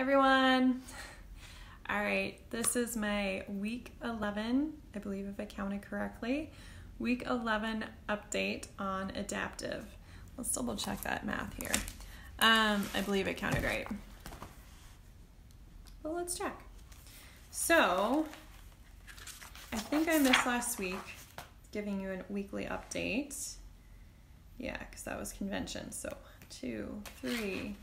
everyone. All right, this is my week 11, I believe if I counted correctly, week 11 update on Adaptiv. Let's double check that math here. I believe I counted right. Well, let's check. So, I think I missed last week giving you a weekly update. Yeah, because that was convention. So, 2, 3,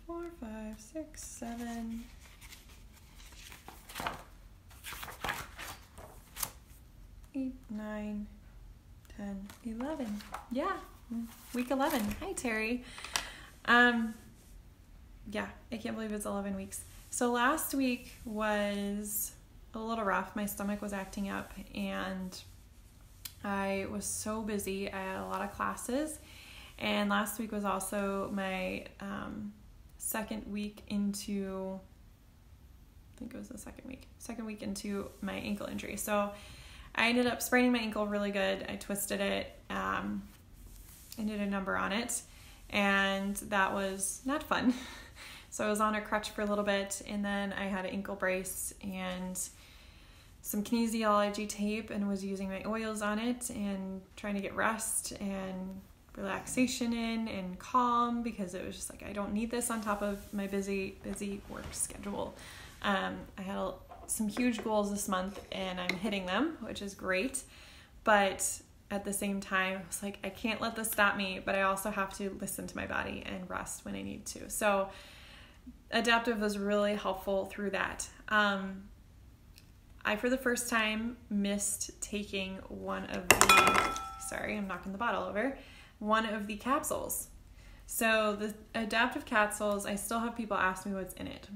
4, 5, 6, 7, 8, 9, 10, 11. Yeah, week 11. Hi, Terry. Yeah, I can't believe it's 11 weeks. So last week was a little rough. My stomach was acting up and I was so busy. I had a lot of classes, and last week was also my second week into my ankle injury. So I ended up spraining my ankle really good. I twisted it. I did a number on it, and that was not fun. So I was on a crutch for a little bit, and then I had an ankle brace and some kinesiology tape and was using my oils on it and trying to get rest and relaxation in and calm, because it was just like, I don't need this on top of my busy work schedule. I had some huge goals this month and I'm hitting them, which is great. But at the same time, I was like, I can't let this stop me, but I also have to listen to my body and rest when I need to. So Adaptiv was really helpful through that. I, for the first time, missed taking one of the capsules. So the Adaptiv capsules, I still have people ask me what's in it.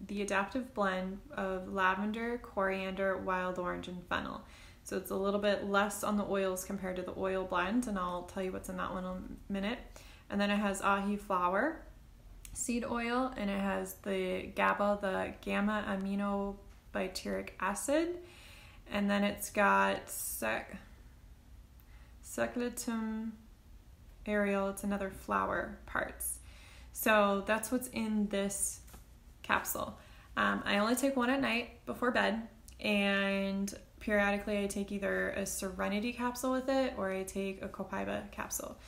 The Adaptiv blend of lavender, coriander, wild orange, and fennel. So it's a little bit less on the oils compared to the oil blend, and I'll tell you what's in that one in a minute. And then it has ahi flower, seed oil, and it has the GABA, the gamma aminobutyric acid, and then it's got Seculatum aerial, it's another flower parts. So that's what's in this capsule. I only take one at night before bed, and periodically I take either a Serenity capsule with it or I take a Copaiba capsule.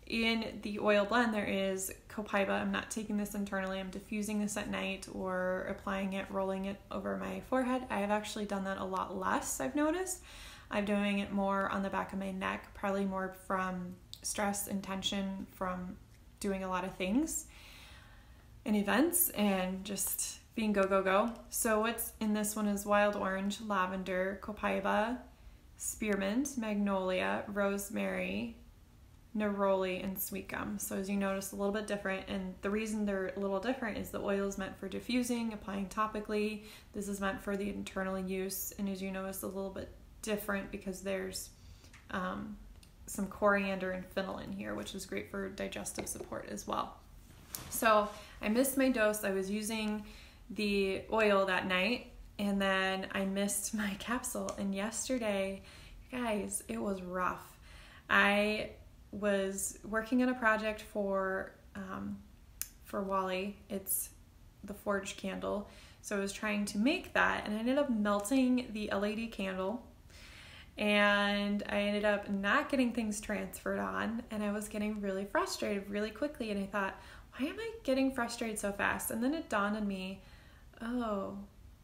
In the oil blend, there is Copaiba. I'm not taking this internally. I'm diffusing this at night or applying it, rolling it over my forehead. I have actually done that a lot less, I've noticed. I'm doing it more on the back of my neck, probably more from stress and tension from doing a lot of things and events and just being go, go, go. So what's in this one is wild orange, lavender, copaiba, spearmint, magnolia, rosemary, neroli, and sweet gum. So as you notice, a little bit different, and the reason they're a little different is the oil is meant for diffusing, applying topically. This is meant for the internal use, and as you notice, a little bit different because there's some coriander and fennel in here, which is great for digestive support as well. So I missed my dose. I was using the oil that night, and then I missed my capsule. And yesterday, guys, it was rough. I was working on a project for Wally. It's the forged candle. So I was trying to make that, and I ended up melting the LED candle, and I ended up not getting things transferred on, and I was getting really frustrated really quickly, and I thought, why am I getting frustrated so fast? And then it dawned on me, oh,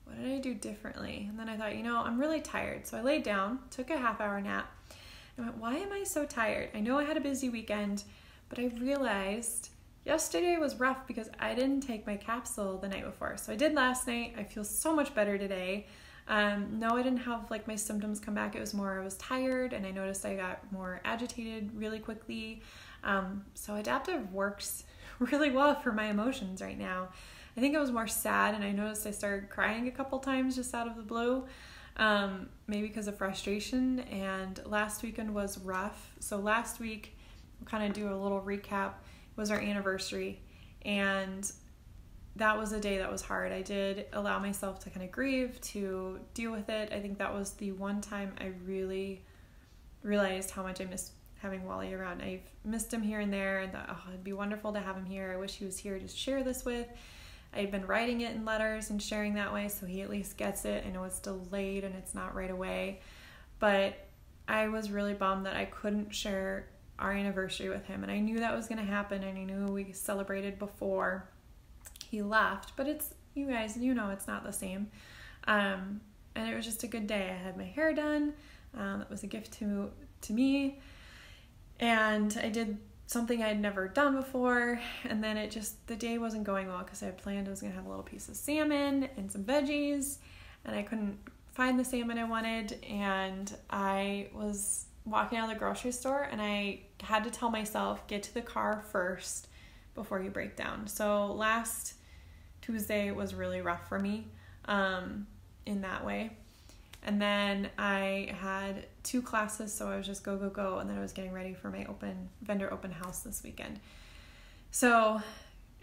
what did I do differently? And then I thought, I'm really tired. So I laid down, took a half-hour nap, and I went, why am I so tired? I know I had a busy weekend, but I realized yesterday was rough because I didn't take my capsule the night before. So I did last night. I feel so much better today. No, I didn't have my symptoms come back. It was more I was tired, and I noticed I got more agitated really quickly. So Adaptiv works really well for my emotions right now. I think I was more sad, and I noticed I started crying a couple times just out of the blue, maybe because of frustration. And last weekend was rough. So last week, we'll kind of do a little recap, was our anniversary, and that was a day that was hard. I did allow myself to kind of grieve, to deal with it. I think that was the one time I really realized how much I missed having Wally around. I've missed him here and there, and thought, oh, it'd be wonderful to have him here. I wish he was here to share this with. I've been writing it in letters and sharing that way, so he at least gets it. I know it's delayed and it's not right away, but I was really bummed that I couldn't share our anniversary with him, and I knew that was going to happen, and I knew we celebrated before he left, but it's, you guys, you know, it's not the same. And it was just a good day. I had my hair done. It was a gift to me, and I did something I'd never done before, and then the day wasn't going well because I had planned I was going to have a little piece of salmon and some veggies, and I couldn't find the salmon I wanted, and I was walking out of the grocery store, and I had to tell myself, get to the car first before you break down. So last Tuesday was really rough for me in that way. And then I had 2 classes, so I was just go, and then I was getting ready for my vendor open house this weekend. So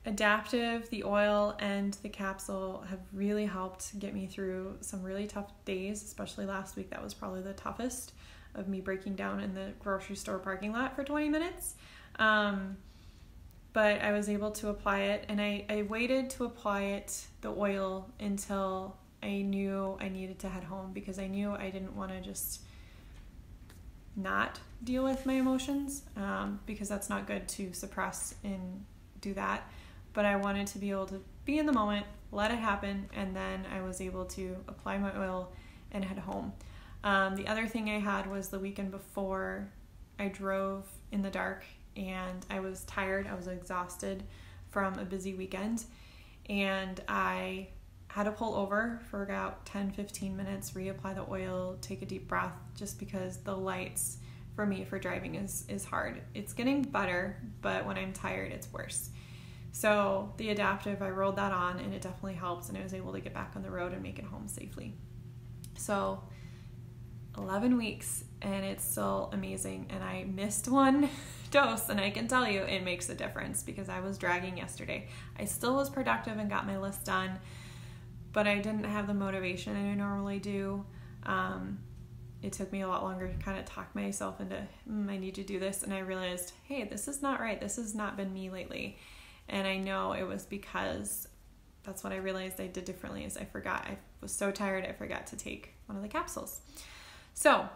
Adaptiv, the oil, and the capsule have really helped get me through some really tough days, especially last week. That was probably the toughest, of me breaking down in the grocery store parking lot for 20 minutes. But I was able to apply it, and I waited to apply it, the oil, until I knew I needed to head home, because I knew I didn't want to just not deal with my emotions, because that's not good to suppress and do that. But I wanted to be able to be in the moment, let it happen, and then I was able to apply my oil and head home. The other thing I had was the weekend before, I drove in the dark, and I was tired. I was exhausted from a busy weekend, and I had to pull over for about 10-15 minutes, reapply the oil, take a deep breath, just because the lights for me for driving is hard. It's getting better, but when I'm tired, it's worse. So the Adaptiv, I rolled that on, and it definitely helps, and I was able to get back on the road and make it home safely. So 11 weeks, and it's still amazing, and I missed one dose, and I can tell you it makes a difference, because I was dragging yesterday. I still was productive and got my list done, but I didn't have the motivation I normally do. It took me a lot longer to kind of talk myself into, I need to do this, and I realized, hey, this is not right. This has not been me lately. And I know it was because that's what I realized I did differently, is I forgot. I was so tired, I forgot to take one of the capsules. So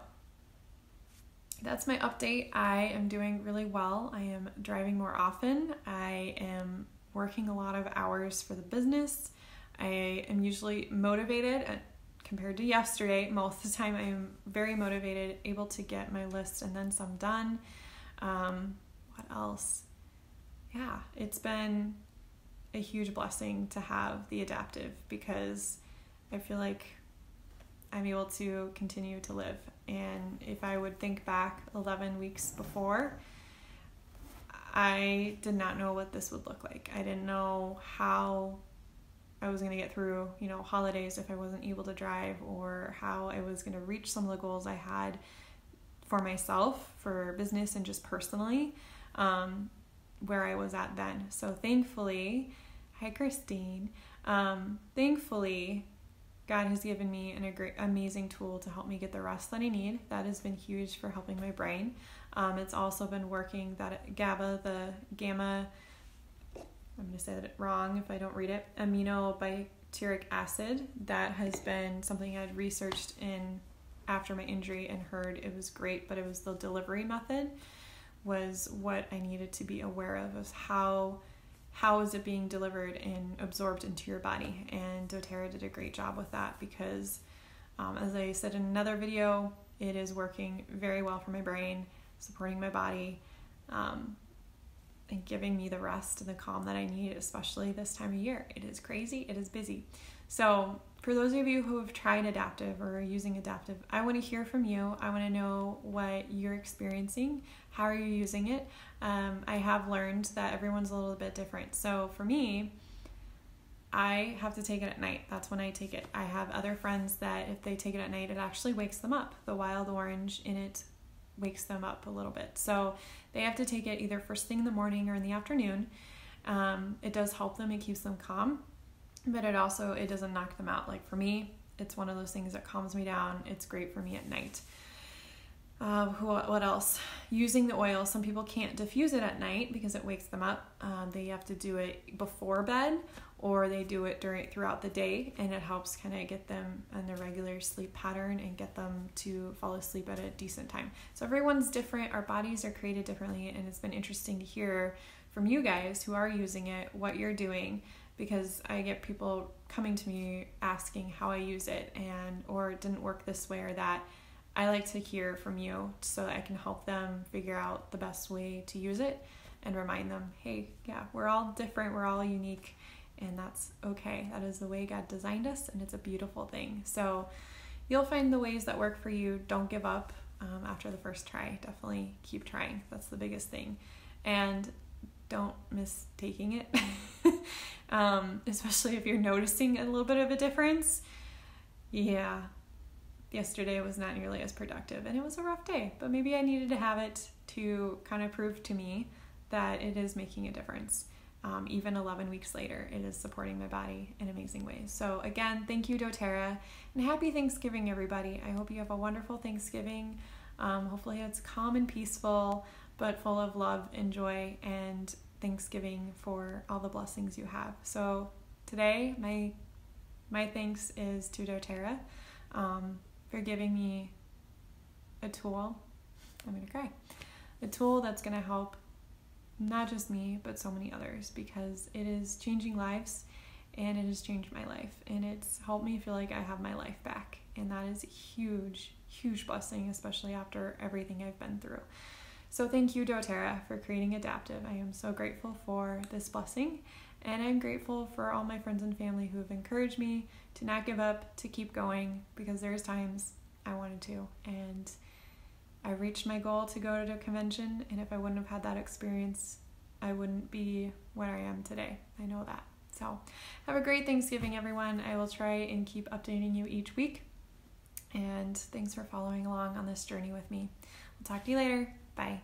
that's my update. I am doing really well. I am driving more often. I am working a lot of hours for the business. I am usually motivated, compared to yesterday. Most of the time I am very motivated, able to get my list and then some done. What else? Yeah, it's been a huge blessing to have the Adaptiv, because I feel like I'm able to continue to live. And if I would think back 11 weeks before, I did not know what this would look like. I didn't know how I was going to get through, holidays if I wasn't able to drive, or how I was going to reach some of the goals I had for myself, for business, and just personally, where I was at then. So thankfully, hi Christine, thankfully, God has given me an amazing tool to help me get the rest that I need. That has been huge for helping my brain. It's also been working that gamma, I'm going to say that wrong if I don't read it, aminobutyric acid. That has been something I'd researched in after my injury and heard it was great, but it was the delivery method was what I needed to be aware of, was how is it being delivered and absorbed into your body. And dōTERRA did a great job with that, because as I said in another video, it is working very well for my brain, supporting my body, and giving me the rest and the calm that I need, especially this time of year. It is crazy, it is busy. So for those of you who have tried Adaptiv or are using Adaptiv, I want to hear from you. I want to know what you're experiencing. How are you using it? I have learned that everyone's a little bit different. So for me, I have to take it at night. That's when I take it. I have other friends that if they take it at night, it actually wakes them up. The wild orange in it wakes them up a little bit. So they have to take it either first thing in the morning or in the afternoon. It does help them. It keeps them calm, but it doesn't knock them out. Like for me, it's one of those things that calms me down. It's great for me at night. What else? Using the oil. Some people can't diffuse it at night because it wakes them up. They have to do it before bed, or they do it throughout the day, and it helps kind of get them in a regular sleep pattern and get them to fall asleep at a decent time. So everyone's different. Our bodies are created differently, and it's been interesting to hear from you guys who are using it what you're doing, because I get people coming to me asking how I use it or it didn't work this way or that. I like to hear from you so that I can help them figure out the best way to use it and remind them, hey, yeah, we're all different, we're all unique, and that's okay. That is the way God designed us, and it's a beautiful thing. So you'll find the ways that work for you. Don't give up after the first try. Definitely keep trying. That's the biggest thing. And don't miss taking it, especially if you're noticing a little bit of a difference. Yeah. Yesterday was not nearly as productive, and it was a rough day, but maybe I needed to have it to kind of prove to me that it is making a difference. Even 11 weeks later, it is supporting my body in amazing ways. So again, thank you, doTERRA, and happy Thanksgiving, everybody. I hope you have a wonderful Thanksgiving. Hopefully it's calm and peaceful, but full of love and joy and Thanksgiving for all the blessings you have. So today, my thanks is to doTERRA for giving me a tool. I'm going to cry. A tool that's going to help not just me, but so many others, because it is changing lives, and it has changed my life, and it's helped me feel like I have my life back. And that is a huge, huge blessing, especially after everything I've been through. So thank you, doTERRA, for creating Adaptiv. I am so grateful for this blessing, and I'm grateful for all my friends and family who have encouraged me to not give up, to keep going, because there's times I wanted to, and I reached my goal to go to the convention, and if I wouldn't have had that experience, I wouldn't be where I am today. I know that. So have a great Thanksgiving, everyone. I will try and keep updating you each week, and thanks for following along on this journey with me. We'll talk to you later. Bye.